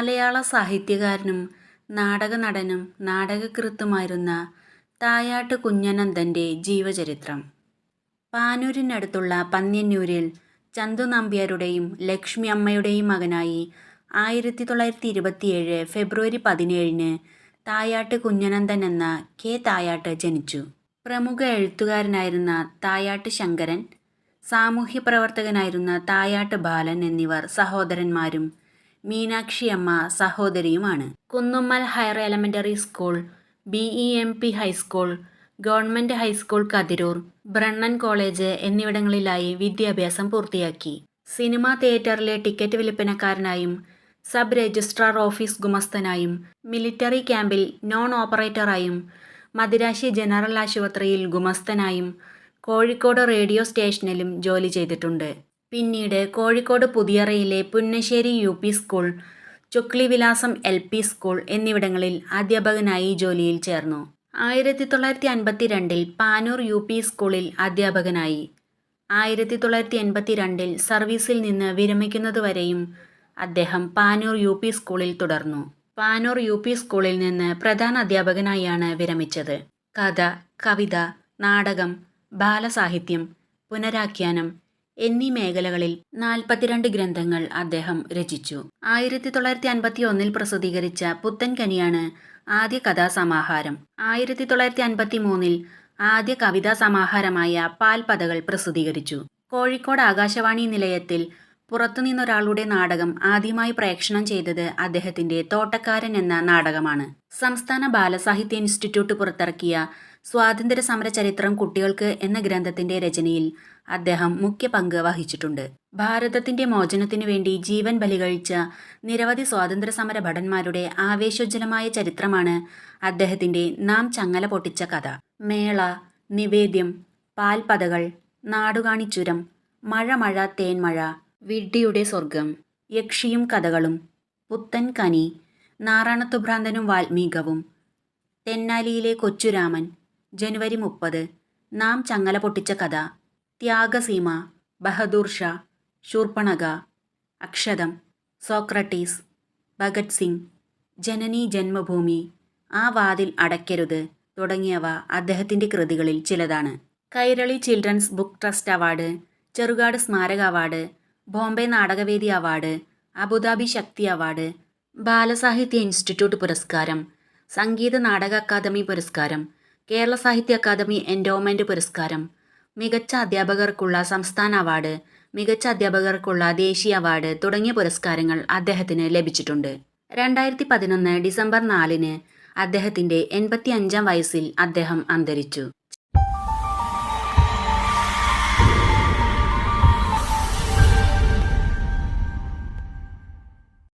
മലയാള സാഹിത്യകാരനും നാടകനടനും നാടകകൃത്തുമായിരുന്ന തായാട്ട് കുഞ്ഞനന്തൻ്റെ ജീവചരിത്രം. പാനൂരിനടുത്തുള്ള പന്ന്യന്നൂരിൽ ചന്തു നമ്പ്യാരുടെയും ലക്ഷ്മി അമ്മയുടെയും മകനായി 1927 ഫെബ്രുവരി 17 തായാട്ട് കുഞ്ഞനന്തൻ എന്ന കെ. തായാട്ട് ജനിച്ചു. പ്രമുഖ എഴുത്തുകാരനായിരുന്ന തായാട്ട് ശങ്കരൻ, സാമൂഹ്യപ്രവർത്തകനായിരുന്ന തായാട്ട് ബാലൻ എന്നിവർ സഹോദരന്മാരും മീനാക്ഷിയമ്മ സഹോദരിയുമാണ്. Kunnummal higher elementary school, BEMP high school, government high school Kathirur, Brennen college എന്നിവിടങ്ങളിലായി വിദ്യാഭ്യാസം പൂർത്തിയാക്കി. സിനിമാ തിയേറ്ററിലെ ടിക്കറ്റ് വിൽപ്പനക്കാരനായും സബ് രജിസ്ട്രാർ ഓഫീസ് ഗുമസ്തനായും മിലിറ്ററി ക്യാമ്പിൽ നോൺ ഓപ്പറേറ്ററായും മദിരാശി ജനറൽ ആശുപത്രിയിൽ ഗുമസ്തനായും കോഴിക്കോട് റേഡിയോ സ്റ്റേഷനിലും ജോലി ചെയ്തിട്ടുണ്ട്. പിന്നീട് കോഴിക്കോട് പുതിയറയിലെ Punnassery UP school, Chuklivilasam LP school എന്നിവിടങ്ങളിൽ അധ്യാപകനായി ജോലിയിൽ ചേർന്നു. 1952 പാനൂർ UP സ്കൂളിൽ അധ്യാപകനായി. 1982 സർവീസിൽ നിന്ന് വിരമിക്കുന്നതുവരെയും അദ്ദേഹം പാനൂർ UP സ്കൂളിൽ തുടർന്നു. പാനൂർ UP സ്കൂളിൽ നിന്ന് പ്രധാന അധ്യാപകനായാണ് വിരമിച്ചത്. കഥ, കവിത, നാടകം, ബാലസാഹിത്യം, പുനരാഖ്യാനം എന്നീ മേഖലകളിൽ 42 ഗ്രന്ഥങ്ങൾ അദ്ദേഹം രചിച്ചു. 1951 പ്രസിദ്ധീകരിച്ച പുത്തൻ കനിയാണ് ആദ്യ കഥാസമാഹാരം. 1953 ആദ്യ കവിതാ സമാഹാരമായ പാൽപതകൾ പ്രസിദ്ധീകരിച്ചു. കോഴിക്കോട് ആകാശവാണി നിലയത്തിൽ പുറത്തുനിന്നൊരാളുടെ നാടകം ആദ്യമായി പ്രേക്ഷണം ചെയ്തത് അദ്ദേഹത്തിൻ്റെ തോട്ടക്കാരൻ എന്ന നാടകമാണ്. സംസ്ഥാന ബാലസാഹിത്യ ഇൻസ്റ്റിറ്റ്യൂട്ട് പുറത്തിറക്കിയ സ്വാതന്ത്ര്യ സമര ചരിത്രം കുട്ടികൾക്ക് എന്ന ഗ്രന്ഥത്തിൻ്റെ രചനയിൽ അദ്ദേഹം മുഖ്യ പങ്ക് വഹിച്ചിട്ടുണ്ട്. ഭാരതത്തിൻ്റെ മോചനത്തിനു വേണ്ടി ജീവൻ ബലികഴിച്ച നിരവധി സ്വാതന്ത്ര്യ സമര ഭടന്മാരുടെ ആവേശോജ്വലമായ ചരിത്രമാണ് അദ്ദേഹത്തിൻ്റെ നാം ചങ്ങല പൊട്ടിച്ച കഥ. മേള, നിവേദ്യം, പാൽപതകൾ, നാടുകാണിച്ചുരം, മഴ മഴ തേന്മഴ, വിഡ്ഢിയുടെ സ്വർഗം, യക്ഷിയും കഥകളും, പുത്തൻ കനി, നാറാണത്തുഭ്രാന്തനും വാൽമീകവും, തെന്നാലിയിലെ കൊച്ചുരാമൻ, ജനുവരി 30, നാം ചങ്ങല പൊട്ടിച്ച കഥ, ത്യാഗസീമ, ബഹദൂർ ഷാ, ശൂർപ്പണഖ, അക്ഷതം, സോക്രട്ടീസ്, ഭഗത് സിംഗ്, ജനനി ജന്മഭൂമി, ആ വാതിൽ അടയ്ക്കരുത് തുടങ്ങിയവ അദ്ദേഹത്തിൻ്റെ കൃതികളിൽ ചിലതാണ്. Kairali children's book trust award, Cherukad സ്മാരക അവാർഡ്, ബോംബെ നാടകവേദി അവാർഡ്, അബുദാബി ശക്തി അവാർഡ്, ബാലസാഹിത്യ ഇൻസ്റ്റിറ്റ്യൂട്ട് പുരസ്കാരം, സംഗീത നാടക അക്കാദമി പുരസ്കാരം, കേരള സാഹിത്യ അക്കാദമി എൻഡോമെൻ്റ് പുരസ്കാരം, മികച്ച അധ്യാപകർക്കുള്ള സംസ്ഥാന അവാർഡ്, മികച്ച അധ്യാപകർക്കുള്ള ദേശീയ അവാർഡ് തുടങ്ങിയ പുരസ്കാരങ്ങൾ അദ്ദേഹത്തിന് ലഭിച്ചിട്ടുണ്ട്. 2011 ഡിസംബർ 4 അദ്ദേഹത്തിൻ്റെ 85-ാം വയസ്സിൽ അദ്ദേഹം അന്തരിച്ചു.